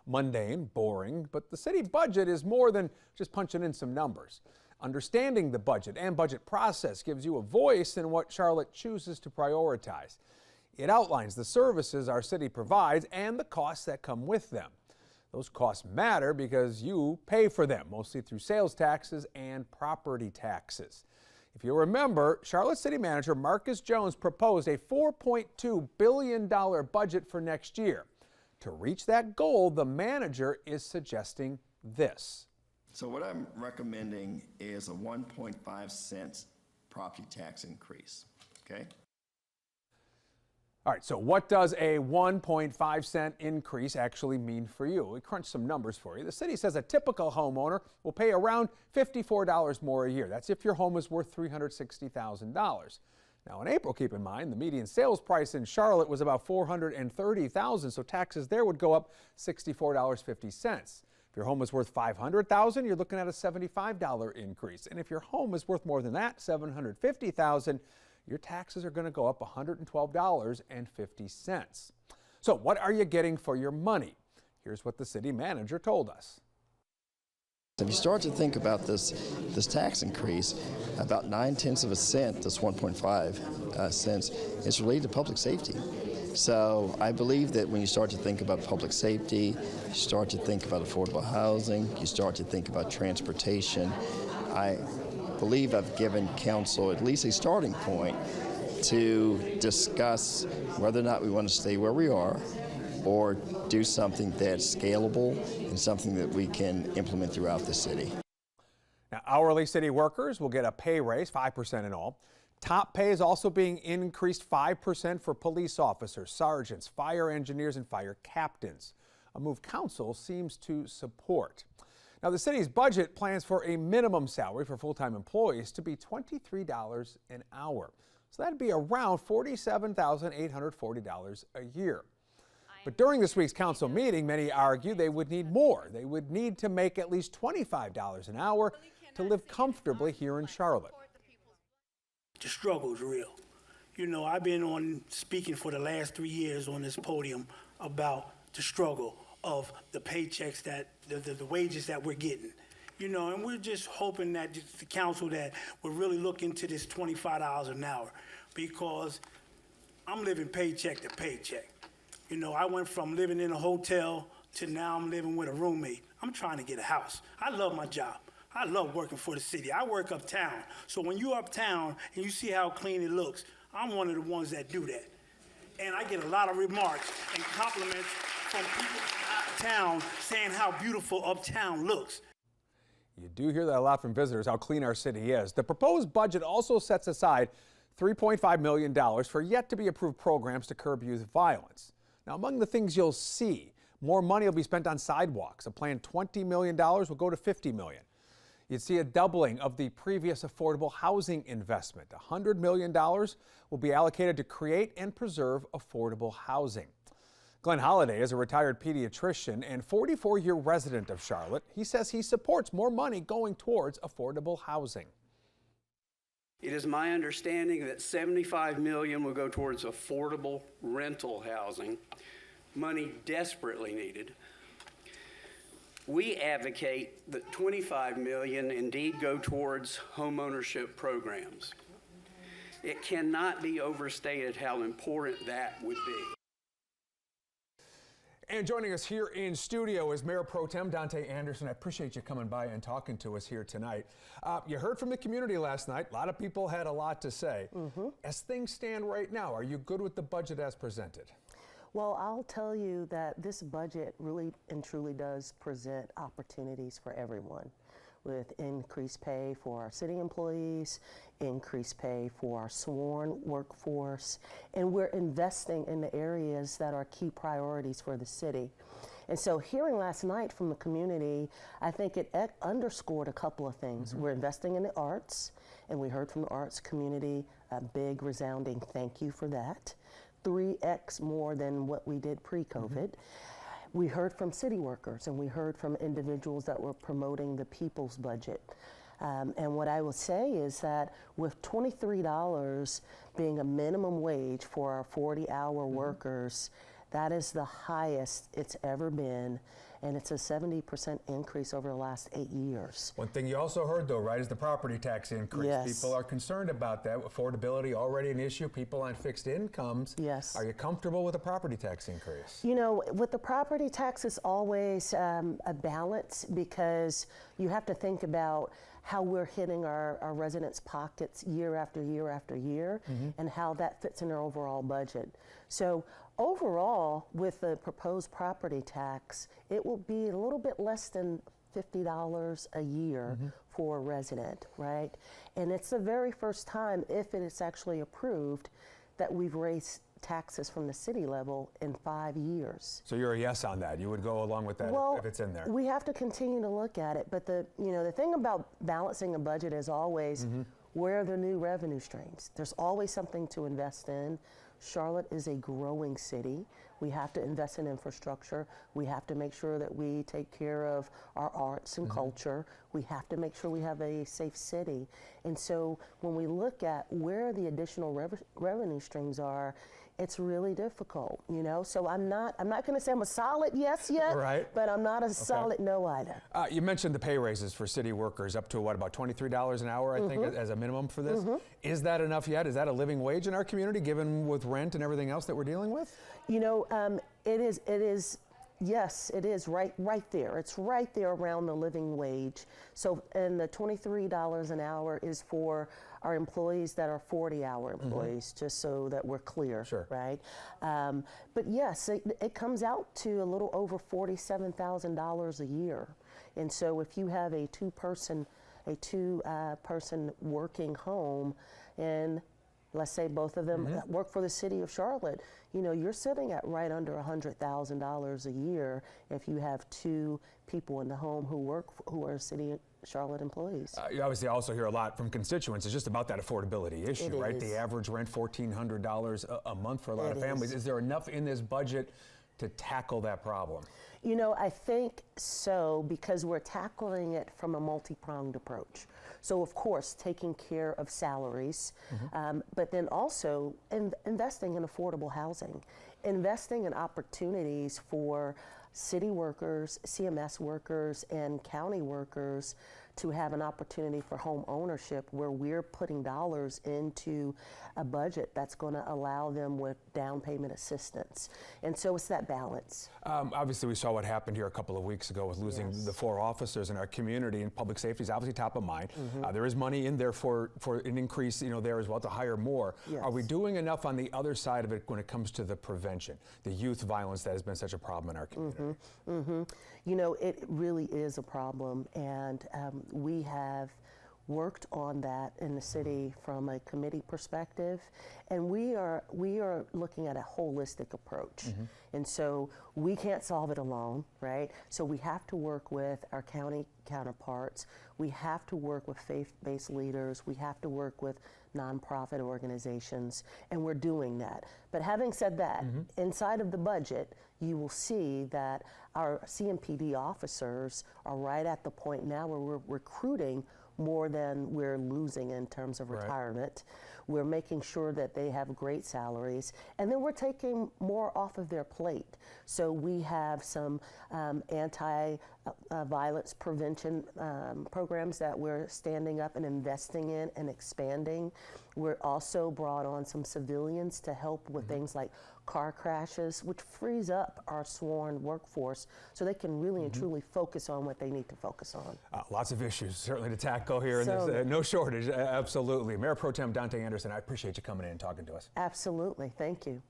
Mundane, boring, but the city budget is more than just punching in some numbers. Understanding the budget and budget process gives you a voice in what Charlotte chooses to prioritize. It outlines the services our city provides and the costs that come with them. Those costs matter because you pay for them, mostly through sales taxes and property taxes. If you remember, Charlotte City Manager Marcus Jones proposed a $4.2 billion budget for next year. To reach that goal, the manager is suggesting this. So what I'm recommending is a 1.5 cents property tax increase, okay? All right, so what does a 1.5 cent increase actually mean for you? We crunched some numbers for you. The city says a typical homeowner will pay around $54 more a year. That's if your home is worth $360,000. Now in April, keep in mind, the median sales price in Charlotte was about $430,000, so taxes there would go up $64.50. If your home is worth $500,000, you're looking at a $75 increase. And if your home is worth more than that, $750,000, your taxes are going to go up $112.50. So what are you getting for your money? Here's what the city manager told us. If you start to think about this tax increase, about 9/10 of a cent, this 1.5 cents, is related to public safety. So I believe that when you start to think about public safety, you start to think about affordable housing, you start to think about transportation, I believe I've given council at least a starting point to discuss whether or not we want to stay where we are or do something that's scalable and something that we can implement throughout the city. Now, hourly city workers will get a pay raise, 5% in all. Top pay is also being increased 5% for police officers, sergeants, fire engineers, and fire captains, a move council seems to support. Now, the city's budget plans for a minimum salary for full-time employees to be $23 an hour. So that'd be around $47,840 a year. But during this week's council meeting, many argue they would need more. They would need to make at least $25 an hour to live comfortably here in Charlotte. The struggle is real. You know, I've been on speaking for the last 3 years on this podium about the struggle of the paychecks that, the wages that we're getting. You know, and we're just hoping that the council that will really look into this $25 an hour, because I'm living paycheck to paycheck. You know, I went from living in a hotel to now I'm living with a roommate. I'm trying to get a house. I love my job. I love working for the city. I work uptown. So when you're uptown and you see how clean it looks, I'm one of the ones that do that. And I get a lot of remarks and compliments from people uptown saying how beautiful uptown looks. You do hear that a lot from visitors, how clean our city is. The proposed budget also sets aside $3.5 million for yet to be approved programs to curb youth violence. Now, among the things you'll see, more money will be spent on sidewalks. A planned $20 million will go to $50 million. You'd see a doubling of the previous affordable housing investment. $100 million will be allocated to create and preserve affordable housing. Glenn Holliday is a retired pediatrician and 44-year resident of Charlotte. He says he supports more money going towards affordable housing. It is my understanding that $75 million will go towards affordable rental housing, money desperately needed. We advocate that $25 million indeed go towards homeownership programs. It cannot be overstated how important that would be. And joining us here in studio is Mayor Pro Tem Dante Anderson. I appreciate you coming by and talking to us here tonight. You heard from the community last night. A lot of people had a lot to say. As things stand right now, are you good with the budget as presented? Well, I'll tell you that this budget really and truly does present opportunities for everyone, with increased pay for our city employees, increased pay for our sworn workforce, and we're investing in the areas that are key priorities for the city. And so hearing last night from the community, I think it underscored a couple of things. We're investing in the arts, and we heard from the arts community a big resounding thank you for that. 3x more than what we did pre-COVID. We heard from city workers, and we heard from individuals that were promoting the people's budget. And what I will say is that with $23 being a minimum wage for our 40-hour workers, That is the highest it's ever been, and it's a 70% increase over the last 8 years. One thing you also heard, though, right, is the property tax increase. Yes. People are concerned about that. Affordability already an issue. People on fixed incomes. Yes. Are you comfortable with a property tax increase? You know, with the property tax, it's always a balance, because you have to think about how we're hitting our residents' pockets year after year after year, and how that fits in their overall budget. So overall, with the proposed property tax, it will be a little bit less than $50 a year for a resident, right? And it's the very first time, if it is actually approved, that we've raised taxes from the city level in 5 years. So you're a yes on that. You would go along with that Well, if it's in there. we have to continue to look at it, but the thing about balancing a budget is always where are the new revenue streams? There's always something to invest in. Charlotte is a growing city. We have to invest in infrastructure. We have to make sure that we take care of our arts and culture. We have to make sure we have a safe city. And so when we look at where the additional revenue streams are, it's really difficult, you know? So I'm not going to say I'm a solid yes yet, Right. but I'm not a solid no either. You mentioned the pay raises for city workers up to what, about $23 an hour, I think, as a minimum for this. Is that enough yet? Is that a living wage in our community, given with rent and everything else that we're dealing with? You know, it is. Yes, it is right there. It's right there around the living wage. So, and the $23 an hour is for our employees that are 40-hour employees, just so that we're clear, Sure. right? But yes, it comes out to a little over $47,000 a year. And so if you have a two-person working home, and let's say both of them work for the city of Charlotte, you know, you're sitting at right under $100,000 a year if you have two people in the home who are city of Charlotte employees. You obviously also hear a lot from constituents. It's just about that affordability issue, It right? is. The average rent, $1,400 a month for a lot of families. Is there enough in this budget to tackle that problem? You know, I think so, because we're tackling it from a multi-pronged approach. So, of course, taking care of salaries, but then also investing in affordable housing, investing in opportunities for city workers, CMS workers, and county workers to have an opportunity for home ownership, where we're putting dollars into a budget that's going to allow them with down payment assistance. And so it's that balance. Obviously, we saw what happened here a couple of weeks ago with losing the 4 officers in our community, and public safety is obviously top of mind. There is money in there for an increase, you know, there as well to hire more. Yes. Are we doing enough on the other side of it when it comes to the prevention, the youth violence that has been such a problem in our community? You know, it really is a problem, and we have worked on that in the city from a committee perspective, and we are looking at a holistic approach. And so we can't solve it alone, right? So we have to work with our county counterparts. We have to work with faith-based leaders. We have to work with nonprofit organizations, and we're doing that. But having said that, inside of the budget, you will see that our CMPD officers are right at the point now where we're recruiting more than we're losing in terms of retirement. We're making sure that they have great salaries, and then we're taking more off of their plate. So we have some anti-violence prevention programs that we're standing up and investing in and expanding. We're also brought on some civilians to help with things like car crashes, which frees up our sworn workforce so they can really and truly focus on what they need to focus on. Lots of issues certainly to tackle here, and So there's no shortage, absolutely. Mayor Pro Tem Dante Anderson, I appreciate you coming in and talking to us. Absolutely, thank you.